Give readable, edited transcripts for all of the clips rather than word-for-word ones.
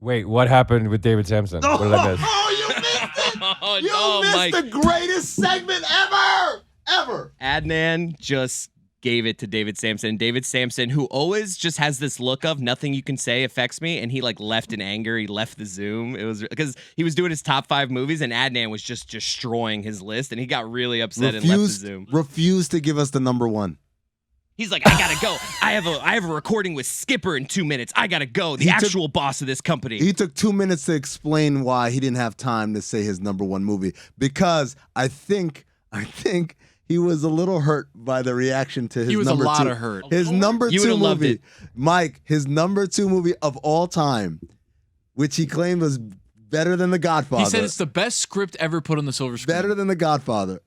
Wait, what happened with David Samson? What did I miss? Oh, you missed it! Oh, You no, missed Mike. the greatest segment ever! Adnan just gave it to David Samson. David Samson, who always just has this look of nothing you can say affects me, and he like left in anger. He left the Zoom. It was because he was doing his top 5 movies, and Adnan was just destroying his list, and he got really upset and left the Zoom. Refused to give us the number 1. He's like, I gotta go. I have a recording with Skipper in 2 minutes. I gotta go. The actual boss of this company. He took 2 minutes to explain why he didn't have time to say his number 1 movie because I think he was a little hurt by the reaction to his number 2. He was a lot of hurt. His number You 2 would've loved movie, it. Mike, his number 2 movie of all time, which he claimed was better than The Godfather. He said it's the best script ever put on the silver screen. Better than The Godfather.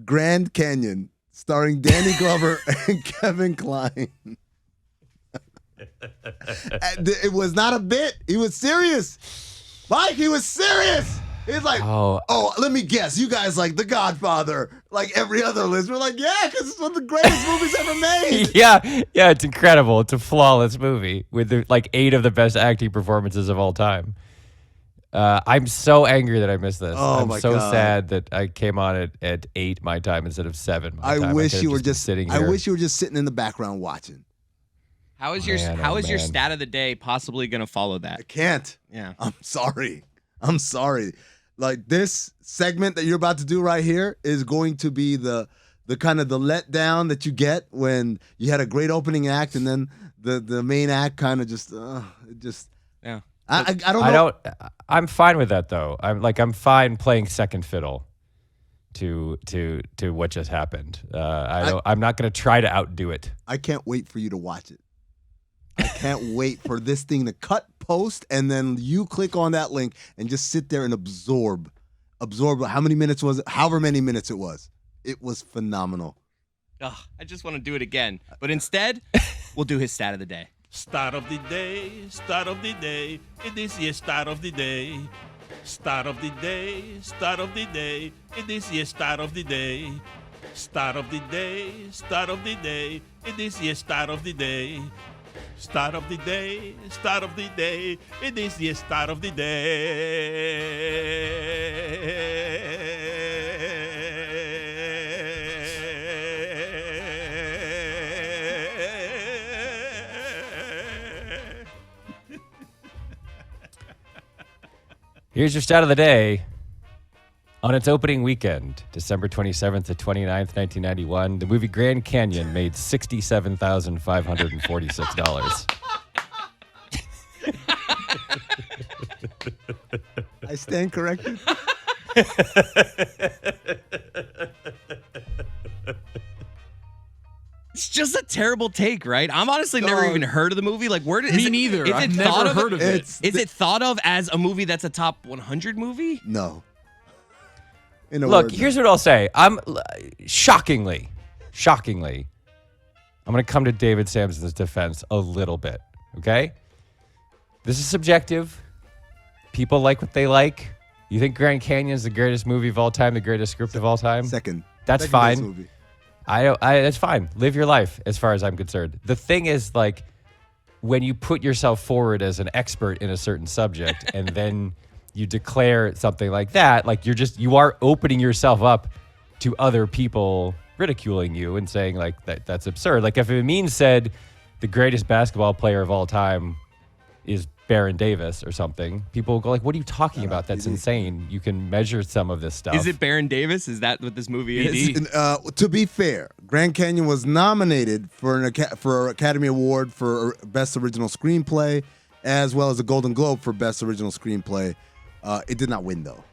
Grand Canyon, starring Danny Glover and Kevin Kline. It was not a bit. He was serious. Mike, he was serious. He's like, oh, let me guess. You guys like The Godfather, like every other list. We're like, yeah, because it's one of the greatest movies ever made. Yeah, it's incredible. It's a flawless movie with like 8 of the best acting performances of all time. I'm so angry that I missed this. Oh, I'm my so God. sad that I came on it at 8 my time instead of 7 my time. I wish could've you were been just sitting here. I wish you were just sitting in the background watching. How is your stat of the day possibly gonna follow that? I can't. Yeah. I'm sorry. Like this segment that you're about to do right here is going to be the kind of the letdown that you get when you had a great opening act and then the main act kind of just Yeah. I don't know. I'm fine with that though. I'm fine playing second fiddle to what just happened. I'm not going to try to outdo it. I can't wait for you to watch it. I can't wait for this thing to cut, post, and then you click on that link and just sit there and absorb how many minutes was it? However many minutes it was. It was phenomenal. Ugh, I just want to do it again. But instead, we'll do his stat of the day. Start of the day, start of the day. It is your start of the day. Start of the day, start of the day. It is your start of the day. Start of the day, start of the day. It is your start of the day. Start of the day, start of the day. It is the start of the day. Here's your stat of the day. On its opening weekend, December 27th to 29th, 1991, the movie Grand Canyon made $67,546. I stand corrected. It's just a terrible take, right? I'm honestly never even heard of the movie. Like, where did Me neither. I've never heard of it. Is it thought of as a movie that's a top 100 movie? No. Look, here's what I'll say. I'm shockingly, I'm going to come to David Samson's defense a little bit, okay? This is subjective. People like what they like. You think Grand Canyon is the greatest movie of all time, the greatest script of all time? Second. That's Second fine. best movie. That's fine. Live your life as far as I'm concerned. The thing is, like, when you put yourself forward as an expert in a certain subject and then you declare something like that, like you are opening yourself up to other people ridiculing you and saying like that's absurd. Like if Amin said the greatest basketball player of all time is Baron Davis or something, people will go like, what are you talking about? That's insane. You can measure some of this stuff. Is it Baron Davis? Is that what this movie is? To be fair, Grand Canyon was nominated for Academy Award for Best Original Screenplay, as well as a Golden Globe for Best Original Screenplay. It did not win though.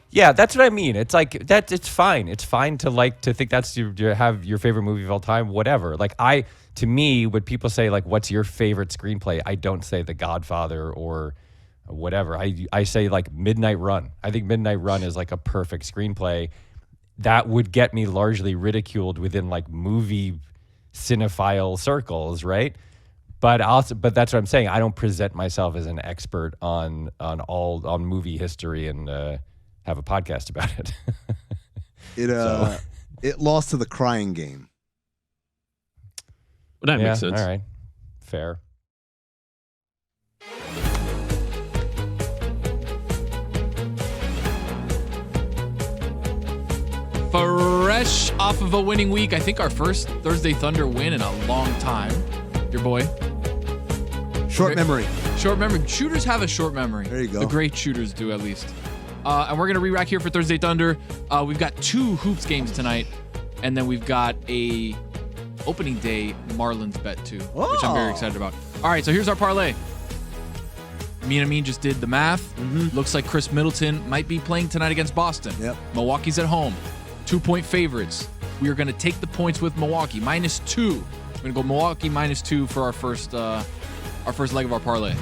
Yeah, that's what I mean. It's like that. It's fine. It's fine to like to think that's have your favorite movie of all time. Whatever. Like to me, when people say like, "What's your favorite screenplay?" I don't say The Godfather or whatever. I say like Midnight Run. I think Midnight Run is like a perfect screenplay that would get me largely ridiculed within like movie cinephile circles, right? But that's what I'm saying. I don't present myself as an expert on movie history and have a podcast about it. It lost to The Crying Game. Well, that makes sense. All right, fair. Fresh off of a winning week. I think our first Thursday Thunder win in a long time. Your boy. Short memory. Short memory. Shooters have a short memory. There you go. The great shooters do, at least. And we're going to re-rack here for Thursday Thunder. We've got 2 hoops games tonight. And then we've got a opening day Marlins bet, too, which I'm very excited about. All right, so here's our parlay. Me and Amin just did the math. Looks like Chris Middleton might be playing tonight against Boston. Yep. Milwaukee's at home. 2-point favorites. We are going to take the points with Milwaukee. -2. We're going to go Milwaukee -2 for our first leg of our parlay.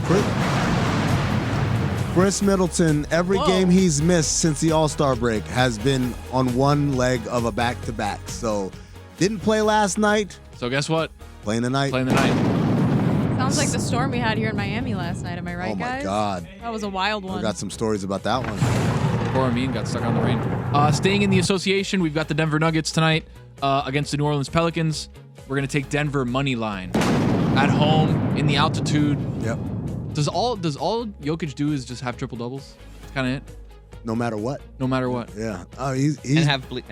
Chris Middleton, every game he's missed since the All-Star break has been on one leg of a back-to-back. So, didn't play last night. So guess what? Playing tonight. Playing the night. Sounds like the storm we had here in Miami last night. Am I right, Oh, my guys? God. That was a wild one. I got some stories about that one. Poor Amin got stuck on the rain. Staying in the association, we've got the Denver Nuggets tonight against the New Orleans Pelicans. We're going to take Denver money line. At home, in the altitude. Yep. Does all Jokic do is just have triple doubles? That's kind of it. No matter what. No matter what. Yeah. Oh, he's And have bloody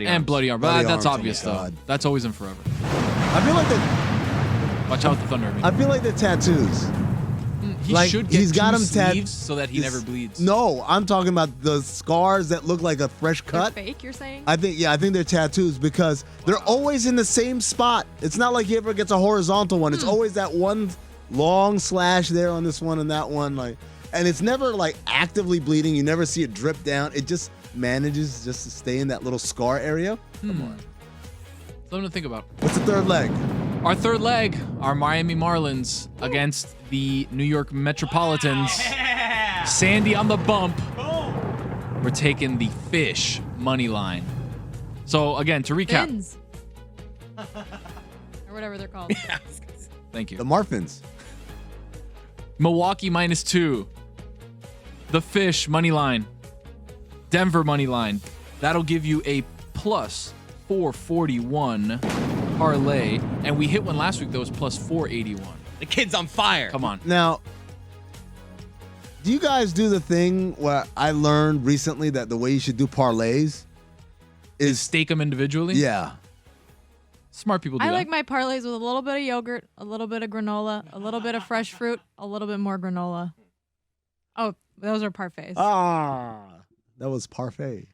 arms. And bloody arm. Bloody That's arms, obvious, oh my though. God. That's always in forever. I feel like Watch out with the Thunder. I mean. I feel like the tattoos. He like, should get he's got 2 him sleeves so that he This- never bleeds. No, I'm talking about the scars that look like a fresh They're cut. fake, you're saying? I think they're tattoos because they're always in the same spot. It's not like he ever gets a horizontal one. It's always that one long slash there on this one and that one, and it's never like actively bleeding. You never see it drip down. It just manages just to stay in that little scar area. Come on. Something to think about. What's the third leg? Our third leg, our Miami Marlins against the New York Metropolitans. Sandy on the bump. We're taking the Fish money line. So again, to recap. Fins. Or whatever they're called. Thank you. The Marfins. Milwaukee -2. The Fish money line. Denver money line. That'll give you a plus 441 parlay. And we hit one last week that was plus 481. The kid's on fire. Come on. Now, do you guys do the thing where I learned recently that the way you should do parlays is Stake them individually? yeah. Smart people do I that. like my parlays with a little bit of yogurt, a little bit of granola, a little bit of fresh fruit, a little bit more granola. Oh, those are parfaits. That was parfait.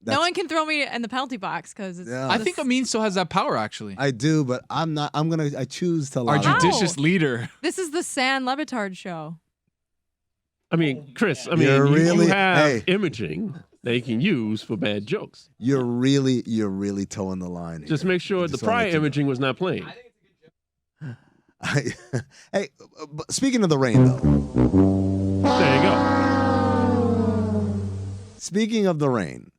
No one can throw me in the penalty box because it's. Yeah. I think Amin still has that power, actually. I do, but I'm not. I choose to Our lie. judicious leader. This is the Sans Le Batard Show. I mean, Chris, You're you really- have hey. imaging they can use for bad jokes. You're really towing the line. Just here. make sure the Just wanna prior let you know. imaging was not playing. Hey, but speaking of the rain, though. There you go. Speaking of the rain,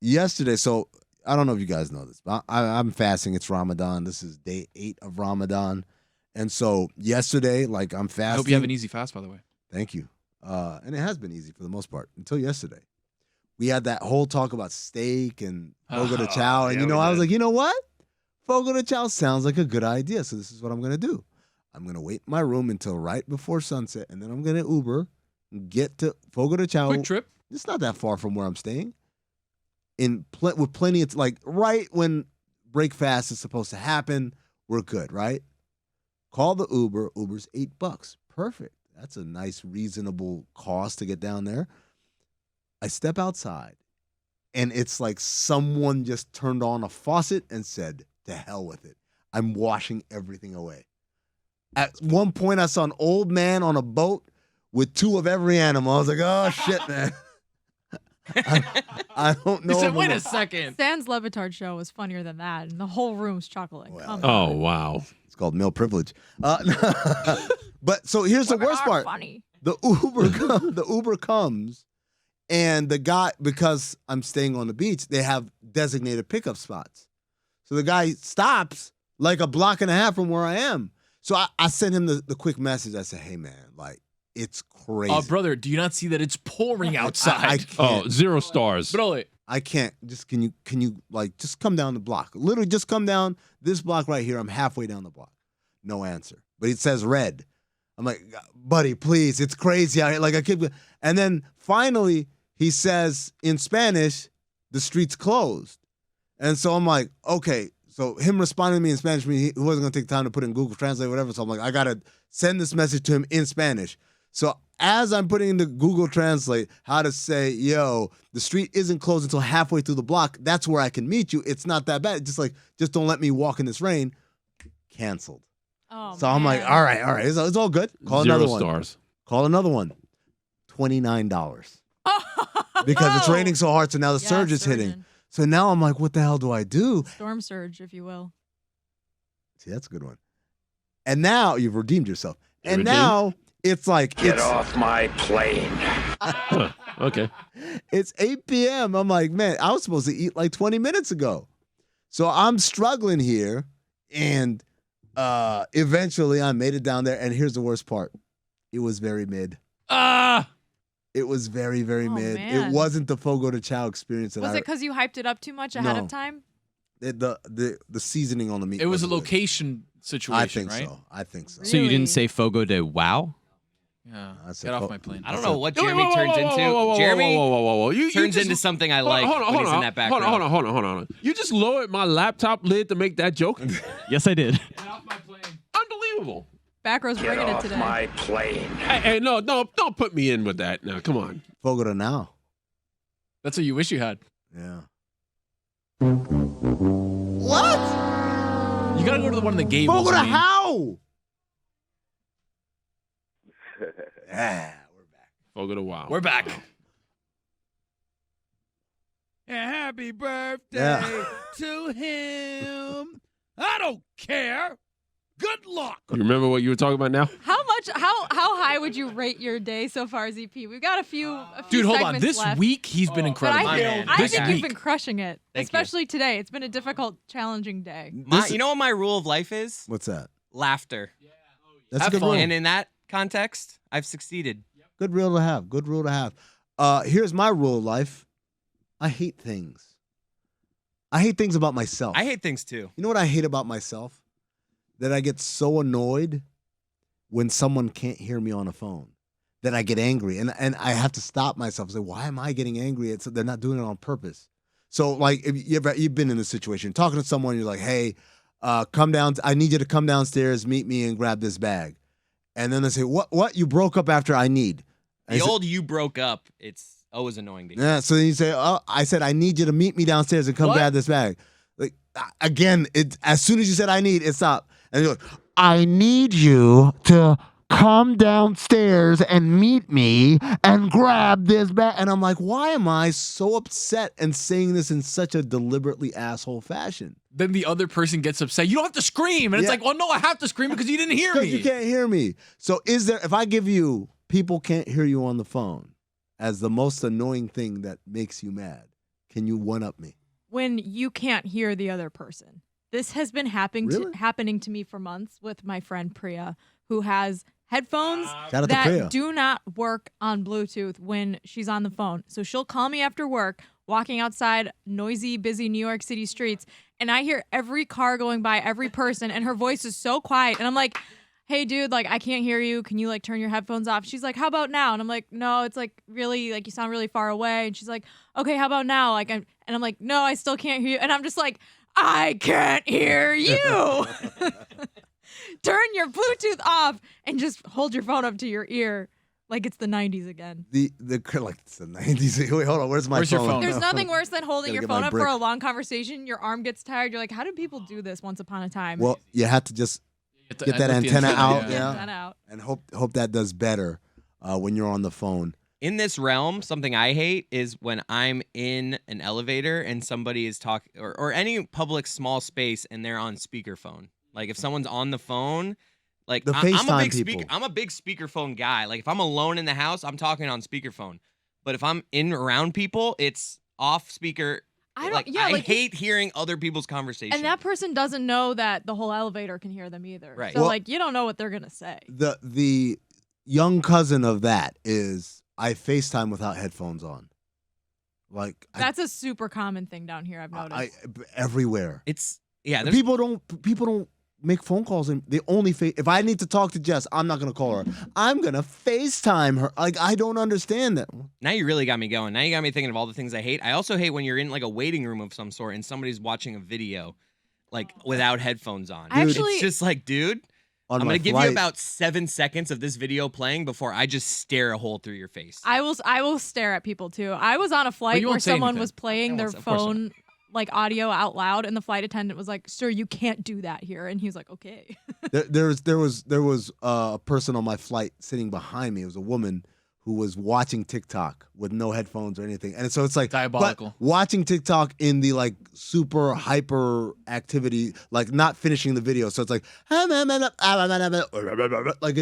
yesterday. So I don't know if you guys know this, but I'm fasting. It's Ramadan. This is day 8 of Ramadan, and so yesterday, like I'm fasting. I hope you have an easy fast, by the way. Thank you. And it has been easy for the most part until yesterday. We had that whole talk about steak and fogo de chao, and yeah, I was we like, you know what? Fogo de chao sounds like a good idea. So this is what I'm gonna do. I'm gonna wait in my room until right before sunset, and then I'm gonna Uber, and get to fogo de chao. Quick trip. It's not that far from where I'm staying. With plenty, it's like right when break fast is supposed to happen. We're good, right? Call the Uber. Uber's $8. Perfect. That's a nice, reasonable cost to get down there. I step outside, and it's like someone just turned on a faucet and said, "To hell with it. I'm washing everything away." At one point, I saw an old man on a boat with 2 of every animal. I was like, "Oh shit, man." I don't know. He said, if wait I'm a second. Sans Le Batard Show was funnier than that, and the whole room's chuckling. Well, Come Oh, on. wow. It's called male privilege. But so here's the worst part. Funny. The Uber comes, and the guy, because I'm staying on the beach, they have designated pickup spots. So the guy stops like a block and a half from where I am. So I sent him the quick message. I said, "Hey man, like it's crazy." Brother, do you not see that it's pouring I outside? can't. Oh, 0 stars. Bro, I can't. Just can you like just come down the block? Literally just come down this block right here. I'm halfway down the block. No answer. But it says red. I'm like, buddy, please. It's crazy out here. Like I keep, and then finally he says in Spanish, the street's closed. And so I'm like, okay. So him responding to me in Spanish, he wasn't going to take time to put in Google Translate or whatever. So I'm like, I got to send this message to him in Spanish. So as I'm putting into Google Translate how to say, yo, the street isn't closed until halfway through the block. That's where I can meet you. It's not that bad. It's just don't let me walk in this rain. Canceled. Oh, So I'm like, all right. It's all good. Call Zero another one. stars. Call another one. $29. Because it's raining so hard, so now the surge is hitting. So now I'm like, what the hell do I do? Storm surge, if you will. See, that's a good one. And now you've redeemed yourself. And Redeemed? now it's like Get off my plane. Huh, okay. it's 8 p.m. I'm like, man, I was supposed to eat like 20 minutes ago. So I'm struggling here, and eventually I made it down there. And here's the worst part: it was very mid. It was very, very mid. Man. It wasn't the Fogo de Chao experience that Was it because you hyped it up too much ahead No. of time? the seasoning on the meat. It was a wasn't good. location situation, I think right? so. I think so. So you Really? didn't say Fogo de Wow? Yeah. I said Get off fo- my plane. I don't know what Wait, Jeremy whoa, whoa, turns whoa, into. whoa, whoa, whoa, Jeremy whoa, whoa, whoa, whoa. You turns just- into something I like when he's in that back row. Hold on. You just lowered my laptop lid to make that joke? Yes, I did. Get off my plane. Unbelievable. Back row's Get bringing it off today. my plane. Hey, no, don't put me in with that. Now, come on. Fogo de now. That's what you wish you had. Yeah. What? You gotta go to the one in the gables. Fogo de I mean. how? Yeah, we're back. Fogo de wow. We're back. Happy birthday Yeah. to him. I don't care. Good luck. You remember what you were talking about now? How high would you rate your day so far, ZP? We've got a few Dude, hold on. segments This left. week he's been But incredible. My man. I This think week. you've been crushing it, Thank you. especially today. It's been a difficult, challenging day. You know what my rule of life is? What's that? Laughter. That's Have a good fun. rule. And in that context, I've succeeded. Good rule to have. Good rule to have. Here's my rule of life. I hate things. I hate things about myself. I hate things too. You know what I hate about myself? That I get so annoyed when someone can't hear me on a phone. That I get angry. And I have to stop myself and say, why am I getting angry? They're not doing it on purpose. So, like, if you've been in this situation, talking to someone, you're like, hey, come down. I need you to come downstairs, meet me, and grab this bag. And then they say, what? You broke up after I need. The old you broke up, it's always annoying to hear. Yeah, so then you say, oh, I said, I need you to meet me downstairs and come What? grab this bag. Like, again, as soon as you said I need, it stopped. And you're like, I need you to come downstairs and meet me and grab this bag. And I'm like, why am I so upset and saying this in such a deliberately asshole fashion? Then the other person gets upset. You don't have to scream. And it's Yeah. like, well, no, I have to scream because you didn't hear Because me. you can't hear me. So if I give you people can't hear you on the phone as the most annoying thing that makes you mad, can you one-up me? When you can't hear the other person. This has been Really? happening to me for months with my friend Priya, who has headphones Shout out to that Priya. do not work on Bluetooth when she's on the phone. So she'll call me after work, walking outside noisy, busy New York City streets, and I hear every car going by, every person, and her voice is so quiet. And I'm like, hey, dude, like, I can't hear you. Can you, like, turn your headphones off? She's like, how about now? And I'm like, no, it's, like, really, like, you sound really far away. And she's like, okay, how about now? Like, and I'm like, no, I still can't hear you. And I'm just like, I can't hear you. Turn your Bluetooth off and just hold your phone up to your ear like it's the 90s again. Like it's the 90s. Wait, hold on. Where's my Where's your phone? phone? There's nothing worse than holding Gotta your get my phone up brick. for a long conversation. Your arm gets tired. You're like, how did people do this once upon a time? Well, you have to just Get get that lift the antenna out, Get yeah. that out. and hope that does better when you're on the phone. In this realm, something I hate is when I'm in an elevator and somebody is talking, or any public small space, and they're on speakerphone. Like if someone's on the phone, like The I'm a FaceTime big people. I'm a big speakerphone guy. Like if I'm alone in the house, I'm talking on speakerphone. But if I'm in around people, it's off speaker. I hate hearing other people's conversations. And that person doesn't know that the whole elevator can hear them either. Right. So, Well- like, you don't know what they're going to say. The young cousin of that is I FaceTime without headphones on. Like That's a super common thing down here, I've noticed. everywhere. It's yeah. There's People don't make phone calls and they only if I need to talk to Jess, I'm not gonna call her. I'm gonna FaceTime her. Like, I don't understand that. Now you really got me going. Now you got me thinking of all the things I hate. I also hate when you're in like a waiting room of some sort and somebody's watching a video like without headphones on. It's just like, dude, I'm gonna give you about 7 seconds of this video playing before I just stare a hole through your face. I will stare at people too. I was on a flight where someone was playing their phone like audio out loud, and the flight attendant was like, "Sir, you can't do that here." And he was like, "Okay." there was a person on my flight sitting behind me. It was a woman who was watching TikTok with no headphones or anything, and so it's like diabolical. Watching TikTok in the like super hyper activity, like not finishing the video. So it's like it's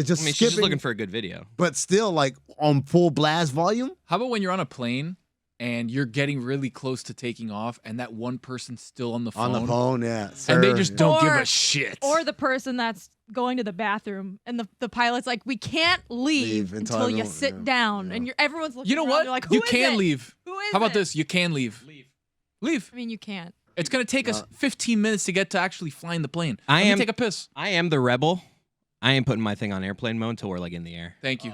just. I mean, she's just looking for a good video, but still like on full blast volume. How about when you're on a plane and you're getting really close to taking off, and that one person's still on the phone? On the phone, yeah. And they just don't give a shit. Or the person that's going to the bathroom, and the pilot's like, "We can't leave until you sit down." And everyone's looking. You know around, what? You're like, Who you is can it? leave. Who is How about it? this? You can leave. Leave. I mean, you can't. It's gonna take us 15 minutes to get to actually flying the plane. Let me take a piss. I am the rebel. I ain't putting my thing on airplane mode until we're like in the air. Thank you.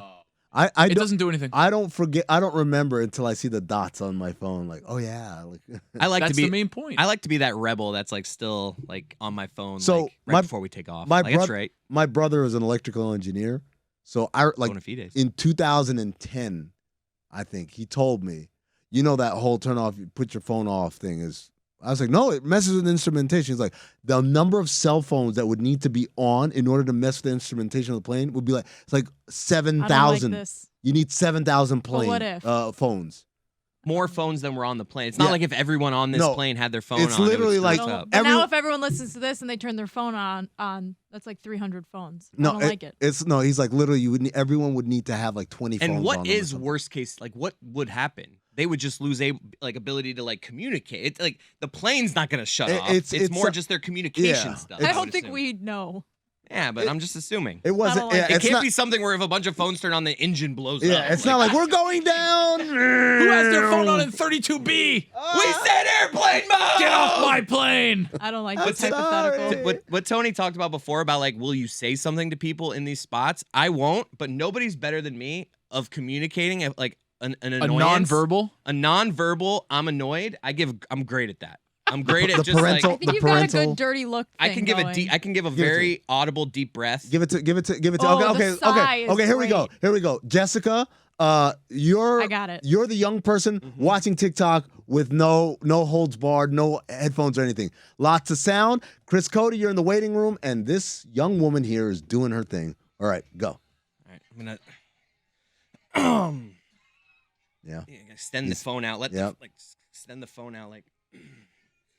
It doesn't do anything. I don't forget. I don't remember until I see the dots on my phone. Like, oh yeah. Like, I like That's to be the main point. I like to be that rebel that's like still like on my phone. So like, right before we take off. That's right. My brother is an electrical engineer, so I like in 2010, I think he told me, you know, that whole turn off, put your phone off thing is. I was like, no, it messes with instrumentation. He's like, the number of cell phones that would need to be on in order to mess with the instrumentation of the plane would be like, it's like 7,000. Like you need 7,000 phones. More phones than were on the plane. It's not like if everyone on this plane had their phone on. It's literally like but now if everyone listens to this and they turn their phone on, that's like 300 phones. I don't like it. He's like, literally, everyone would need to have like 20 phones. And what on is worst case? Like, what would happen? They would just lose ability to like communicate. It's like the plane's not gonna shut off. It's more just their communication stuff. I don't think we'd know. Yeah, but I'm just assuming. It wasn't. It can't be something where if a bunch of phones turn on, the engine blows up. Yeah, it's not like we're going down. Who has their phone on in 32B? We said airplane mode. Get off my plane. I don't like this hypothetical. What Tony talked about before about like, will you say something to people in these spots? I won't, but nobody's better than me of communicating like an annoyance. A nonverbal. I'm annoyed. I'm great at that. I'm great at just parental, like. I think you've got a good dirty look. I can give a very audible deep breath. Give it to. Oh, okay. Here we go. Jessica, you're. I got it. You're the young person watching TikTok with no holds barred, no headphones or anything. Lots of sound. Chris Cody, you're in the waiting room, and this young woman here is doing her thing. All right, go. All right, I'm gonna. Yeah. Extend the phone out. Extend the phone out like.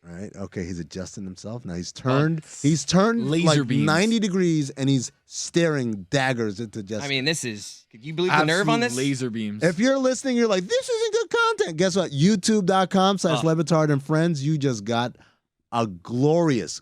All right. Okay. He's adjusting himself now. He's turned laser like beams. 90 degrees, and he's staring daggers into Jessica. I mean, this is. Could you believe the nerve on this? Laser beams. If you're listening, you're like, this isn't good content. Guess what? YouTube.com/LeBatard and friends. You just got a glorious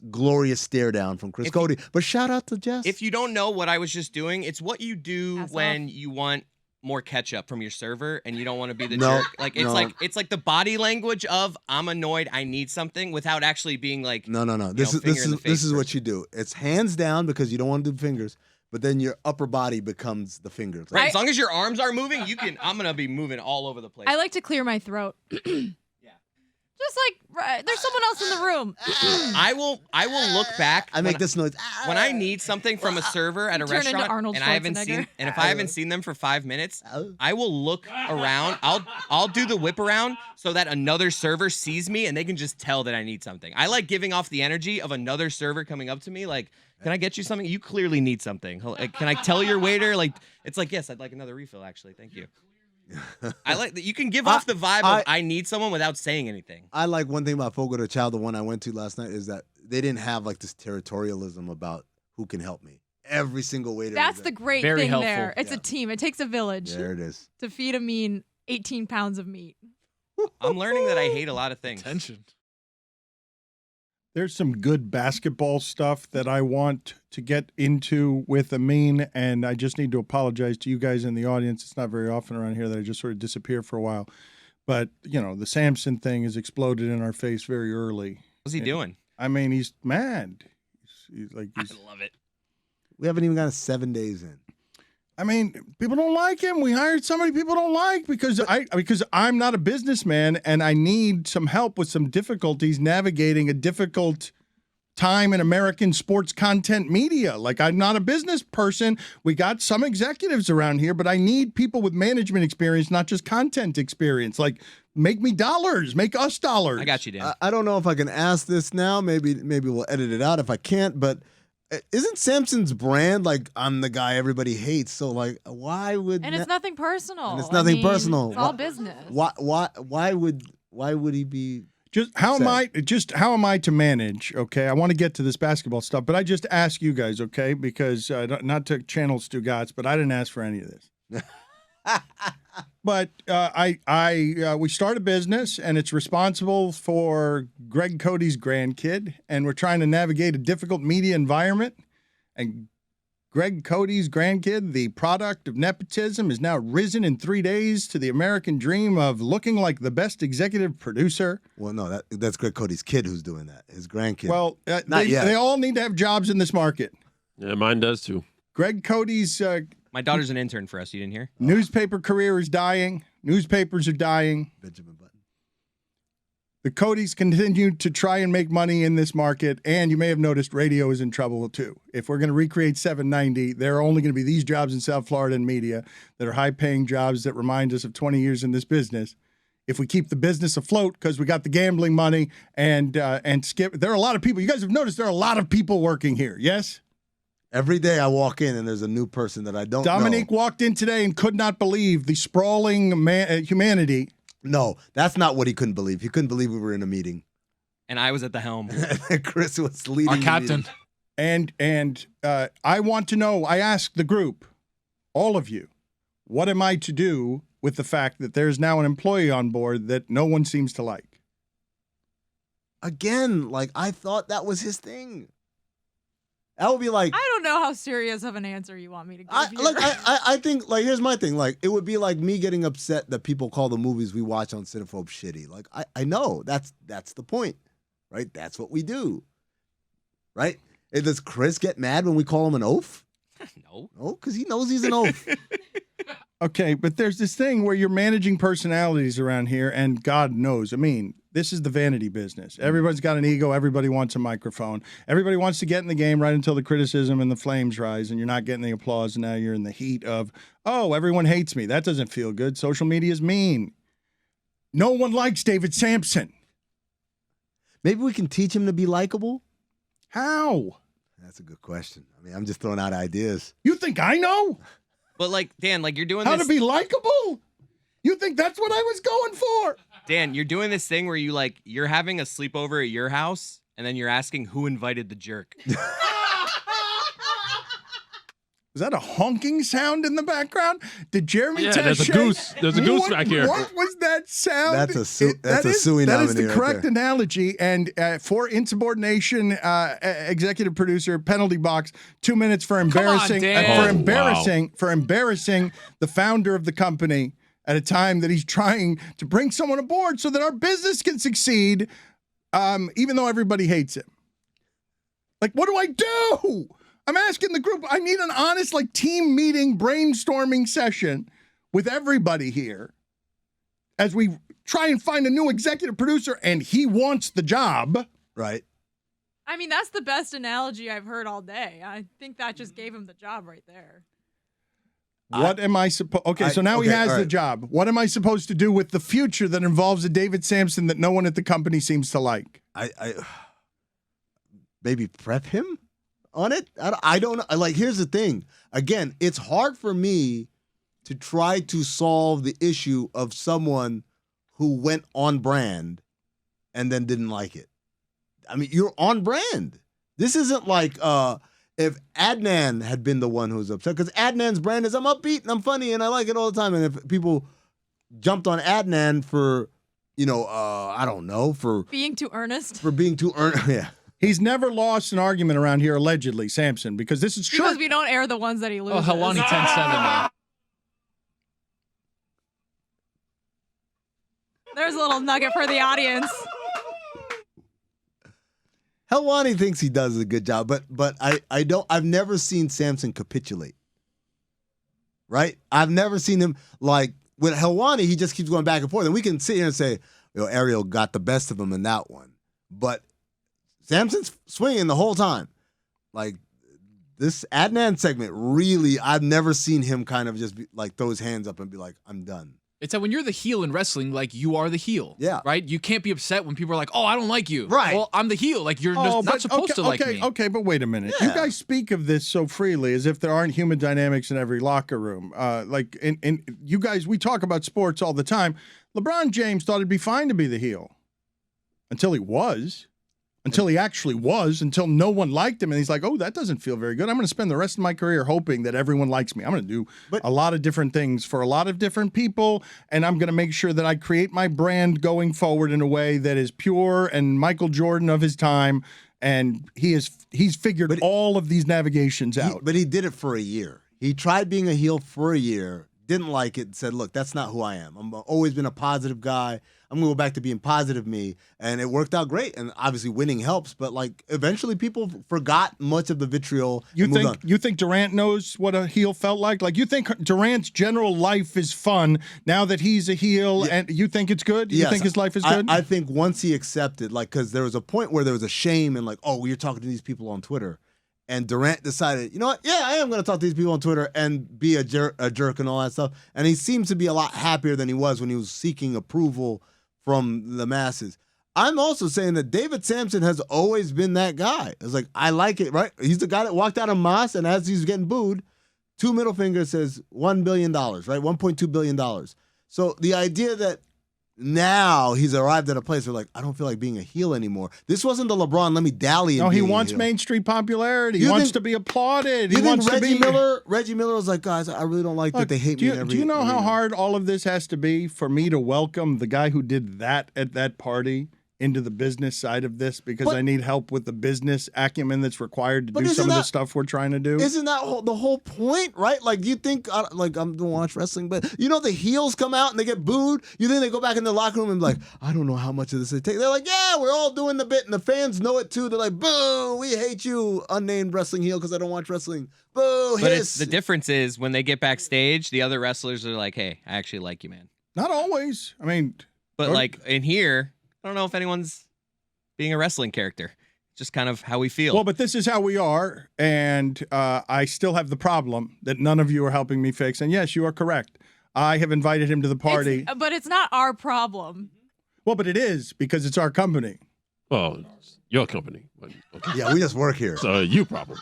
stare down from Chris Cody. But shout out to Jess. If you don't know what I was just doing, it's what you do when you want more ketchup from your server and you don't want to be the jerk. Like it's like the body language of I'm annoyed, I need something without actually being like no. This is what you do. It's hands down because you don't want to do fingers, but then your upper body becomes the fingers. Right. As long as your arms are moving, I'm gonna be moving all over the place. I like to clear my throat. Just like there's someone else in the room. I will look back. I make this noise when I need something from a server at a restaurant, and I haven't seen, and if I haven't seen them for 5 minutes, I will look around. I'll do the whip around so that another server sees me and they can just tell that I need something. I like giving off the energy of another server coming up to me like, "Can I get you something? You clearly need something. Like, can I tell your waiter?" Like, it's like, "Yes, I'd like another refill. Actually, thank you." I like that you can give off the vibe of I need someone without saying anything. I like one thing about Fogo de Chao, the one I went to last night, is that they didn't have like this territorialism about who can help me. Every single waiter. That's the great thing there. It's a team. It takes a village. There it is. To feed Amin 18 pounds of meat. I'm learning that I hate a lot of things. Tension. There's some good basketball stuff that I want to get into with Amin, and I just need to apologize to you guys in the audience. It's not very often around here that I just sort of disappear for a while. But, you know, the Samson thing has exploded in our face very early. What's he doing? I mean, he's mad. like I love it. We haven't even got 7 days in. I mean, people don't like him. We hired somebody people don't like because I'm not a businessman and I need some help with some difficulties navigating a difficult time in American sports content media. Like, I'm not a business person. We got some executives around here, but I need people with management experience, not just content experience. Like, make me dollars, make us dollars. I got you, Dan. I don't know if I can ask this now. Maybe we'll edit it out if I can't. But isn't Samson's brand like I'm the guy everybody hates? So like, why would? And it's nothing personal. And it's nothing personal. It's all business. Why would he be? Just how am I to manage? Okay, I want to get to this basketball stuff, but I just ask you guys, okay, because not to channel Stugotz, but I didn't ask for any of this. But we start a business, and it's responsible for Greg Cody's grandkid, and we're trying to navigate a difficult media environment. And Greg Cody's grandkid, the product of nepotism, is now risen in 3 days to the American dream of looking like the best executive producer. Well, no, that's Greg Cody's kid who's doing that. His grandkid. Well, Not yet. they all need to have jobs in this market. Yeah, mine does too. Greg Cody's My daughter's an intern for us. You didn't hear? newspaper career is dying. Newspapers are dying. Benjamin Button. The Codys continue to try and make money in this market, and you may have noticed radio is in trouble too. If we're going to recreate 790, there are only going to be these jobs in South Florida and media that are high-paying jobs that remind us of 20 years in this business. If we keep the business afloat because we got the gambling money and Skip, there are a lot of people. You guys have noticed there are a lot of people working here, yes? Every day I walk in and there's a new person that I don't know. Dominique walked in today and could not believe the sprawling humanity. No, that's not what he couldn't believe. He couldn't believe we were in a meeting. And I was at the helm. Chris was leading Our the captain. meeting. And I want to know, I asked the group, all of you, what am I to do with the fact that there's now an employee on board that no one seems to like? Again, like I thought that was his thing. That would be like I don't know how serious of an answer you want me to give you. I think like here's my thing. Like it would be like me getting upset that people call the movies we watch on Cinephobe shitty. Like I know that's the point, right? That's what we do, right? Does Chris get mad when we call him an oaf? No, because he knows he's an oaf. Okay, but there's this thing where you're managing personalities around here, and God knows, I mean, this is the vanity business. Everybody's got an ego. Everybody wants a microphone. Everybody wants to get in the game right until the criticism and the flames rise, and you're not getting the applause, and now you're in the heat of, oh, everyone hates me. That doesn't feel good. Social media is mean. No one likes David Samson. Maybe we can teach him to be likable? How? That's a good question. I mean, I'm just throwing out ideas. You think I know? but like Dan, like you're doing How this. to be likable? You think that's what I was going for? Dan, you're doing this thing where you're having a sleepover at your house, and then you're asking who invited the jerk. Is that a honking sound in the background? Did Jeremy Yeah, Taché? there's a goose. There's a goose back here. What was that sound? That's a suing That is the nominee right correct there. analogy. And for insubordination, executive producer, penalty box, 2 minutes for embarrassing, Dan. for embarrassing the founder of the company at a time that he's trying to bring someone aboard so that our business can succeed, even though everybody hates him. Like, what do I do? I'm asking the group, I need an honest, like, team meeting, brainstorming session with everybody here as we try and find a new executive producer, and he wants the job. Right. I mean, that's the best analogy I've heard all day. I think that just gave him the job right there. What am I supposed... Okay, so now he has the job. What am I supposed to do with the future that involves a David Samson that no one at the company seems to like? I maybe prep him on it. I don't know. Like, here's the thing. Again, it's hard for me to try to solve the issue of someone who went on brand and then didn't like it. I mean, you're on brand. This isn't like if Adnan had been the one who was upset, because Adnan's brand is I'm upbeat and I'm funny and I like it all the time. And if people jumped on Adnan for, I don't know, for being too earnest. For being too earnest, yeah. He's never lost an argument around here, allegedly, Samson, because this is because we don't air the ones that he loses. Oh, Helwani 10-7 though. There's a little nugget for the audience. Helwani thinks he does a good job, but I've never seen Samson capitulate. Right? I've never seen him like with Helwani, he just keeps going back and forth. And we can sit here and say, Ariel got the best of him in that one. But Samson's swinging the whole time. Like this Adnan segment, really, I've never seen him kind of just throw his hands up and be like, I'm done. It's that when you're the heel in wrestling, like you are the heel. Yeah. Right? You can't be upset when people are like, oh, I don't like you. Right. Well, I'm the heel. Like you're not supposed to like me. Okay, but wait a minute. Yeah. You guys speak of this so freely as if there aren't human dynamics in every locker room. In you guys, we talk about sports all the time. LeBron James thought it'd be fine to be the heel until he was. Until he actually was, until no one liked him. And he's like, oh, that doesn't feel very good. I'm going to spend the rest of my career hoping that everyone likes me. I'm going to do a lot of different things for a lot of different people. And I'm going to make sure that I create my brand going forward in a way that is pure and Michael Jordan of his time. And he's figured all of these navigations out. But he did it for a year. He tried being a heel for a year, didn't like it, and said, look, that's not who I am. I've always been a positive guy. I'm going to go back to being positive me. And it worked out great. And obviously winning helps. But eventually people forgot much of the vitriol. You think Durant knows what a heel felt like? Like you think Durant's general life is fun now that he's a heel and you think it's good? You think his life is good? I think once he accepted, because there was a point where there was a shame and you're talking to these people on Twitter. And Durant decided, you know what? Yeah, I am going to talk to these people on Twitter and be a jerk and all that stuff. And he seems to be a lot happier than he was when he was seeking approval from the masses. I'm also saying that David Samson has always been that guy. It's like, I like it, right? He's the guy that walked out of Moss, and as he's getting booed, 2 middle fingers says $1 billion, right? $1.2 billion. So the idea that now he's arrived at a place where I don't feel like being a heel anymore. This wasn't the LeBron, let me dally. No, he wants mainstream popularity. He wants to be applauded. He wants Reggie Miller was like, guys, I really don't like that they hate me. Do you know how hard all of this has to be for me to welcome the guy who did that at that party into the business side of this because I need help with the business acumen that's required to do some of the stuff we're trying to do? Isn't that the whole point, right? You think, I'm going to watch wrestling, but the heels come out and they get booed. You think they go back in the locker room and be like, I don't know how much of this they take. They're like, yeah, we're all doing the bit, and the fans know it too. They're like, boo, we hate you, unnamed wrestling heel, because I don't watch wrestling. Boo, hiss. But the difference is when they get backstage, the other wrestlers are like, hey, I actually like you, man. Not always. I mean. But in here, I don't know if anyone's being a wrestling character. Just kind of how we feel. Well, but this is how we are, and I still have the problem that none of you are helping me fix. And yes, you are correct. I have invited him to the party. But it's not our problem. Well, but it is because it's our company. Well, it's your company. Okay. Yeah, we just work here. So you problem.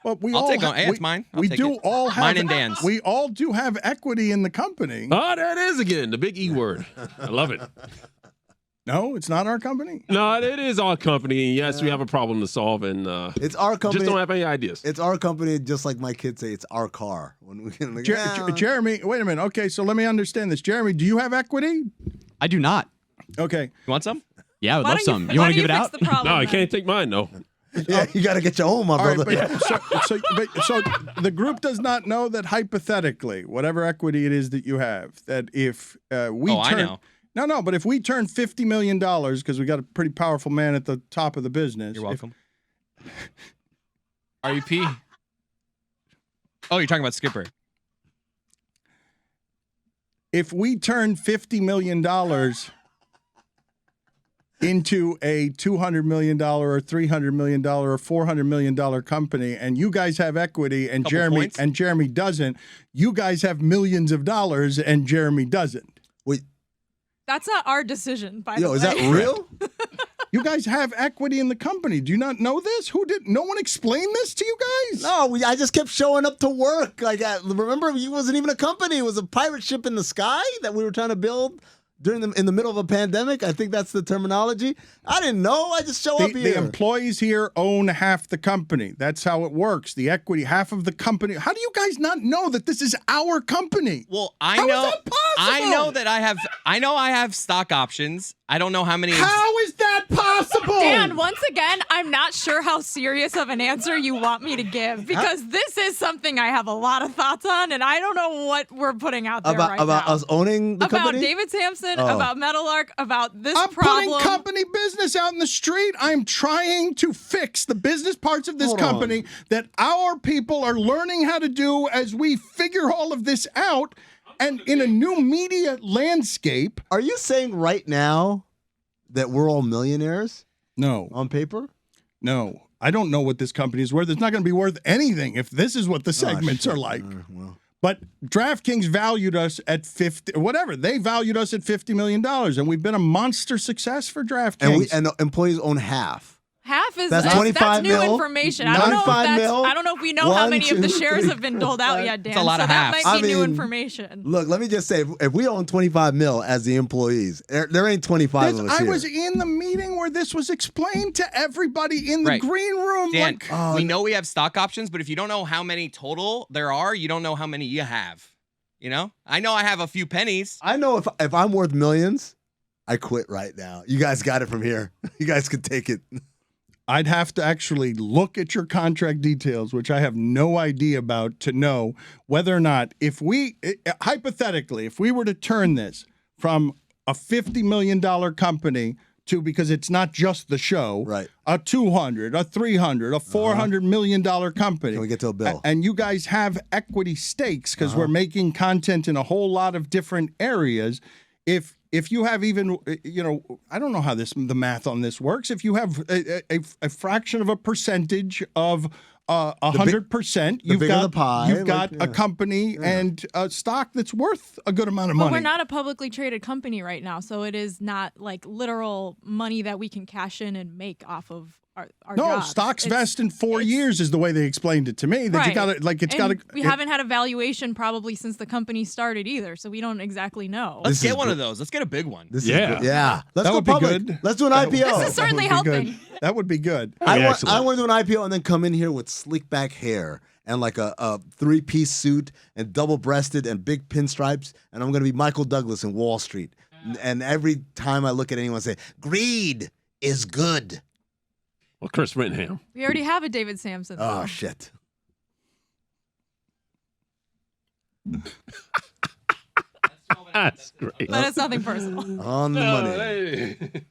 But I'll take it. It's mine. We do all have mine and Dan's. We all do have equity in the company. Oh, there it is again. The big E word. I love it. No, it's not our company. No, it is our company. Yes, we have a problem to solve, and it's our company. Just don't have any ideas. It's our company, just like my kids say, it's our car. When we Jeremy, wait a minute. Okay, so let me understand this. Jeremy, do you have equity? I do not. Okay. You want some? Yeah, I would love some. You want to give it out? No, I can't take mine, no. Yeah, you got to get your own, my brother. Right, so the group does not know that hypothetically, whatever equity it is that you have, that if we turn... I know. No, but if we turn $50 million, because we got a pretty powerful man at the top of the business. You're welcome. REP. Oh, you're talking about Skipper. If we turn $50 million into a $200 million or $300 million or $400 million company, and you guys have equity, and Jeremy doesn't, you guys have millions of dollars, and Jeremy doesn't. Wait. That's not our decision, by the way. Is that real? You guys have equity in the company. Do you not know this? No one explained this to you guys? No, I just kept showing up to work. Remember, it wasn't even a company. It was a pirate ship in the sky that we were trying to build in the middle of a pandemic. I think that's the terminology. I didn't know. I just show up here. The employees here own half the company. That's how it works. The equity, half of the company. How do you guys not know that this is our company? Well, I How know. is that possible? I know that I have stock options. I don't know how many. How is that possible? Dan, once again, I'm not sure how serious of an answer you want me to give because this is something I have a lot of thoughts on, and I don't know what we're putting out there right about now. us owning the About company? David Samson, about Meadowlark, about this I'm problem. putting company business out in the street. I'm trying to fix the business parts of this company that our people are learning how to do as we figure all of this out. And in a new media landscape. Are you saying right now that we're all millionaires? No. On paper? No. I don't know what this company is worth. It's not going to be worth anything if this is what the segments are like. But DraftKings valued us at 50, whatever. They valued us at $50 million, and we've been a monster success for DraftKings. And employees own half. Half is That's 25 that's new mil, information. I don't know if 95 that's, mil, I don't know if we know how 1, many of the 2, shares 3, have been doled out yet, Dan. It's a lot so of that halves. might be I new mean, information. Look, let me just say, if we own 25 mil as the employees, there ain't 25 of us I here. was in the meeting where this was explained to everybody in the Right. green room. Dan, Like, we know we have stock options, but if you don't know how many total there are, you don't know how many you have. You know? I know I have a few pennies. I know if I'm worth millions, I quit right now. You guys got it from here. You guys can take it. I'd have to actually look at your contract details, which I have no idea about, to know whether or not, if we, hypothetically, if we were to turn this from a $50 million company to, because it's not just the show, Right. a $200, a $300, a $400 million company. Can we get to a bill? And you guys have equity stakes because we're making content in a whole lot of different areas. If you have even, I don't know how the math on this works. If you have a fraction of a percentage of 100%, you've bigger got the pie, you've got like, a company and a stock that's worth a good amount of But money. we're not a publicly traded company right now, so it is not like literal money that we can cash in and make off of our No, jobs. stocks It's- vest in 4 it's- years is the way they explained it to me. That you Right. got to it's got to. We haven't had a valuation probably since the company started either, so we don't exactly know. Let's This get is one good. of those. Let's get a big one. This is Yeah. good. Yeah. Let's That go would be public. good. Let's do an IPO. This is certainly That would be good. helping. That would be good. I want excellent. to do an IPO and then come in here with slick back hair and like a 3-piece suit and double-breasted and big pinstripes, and I'm going to be Michael Douglas in Wall Street. And every time I look at anyone, I say, greed is good. Well, Chris Rittenham. We already have a David Samson. Oh, though. shit. That's great. But it's nothing personal. On the money. Hey.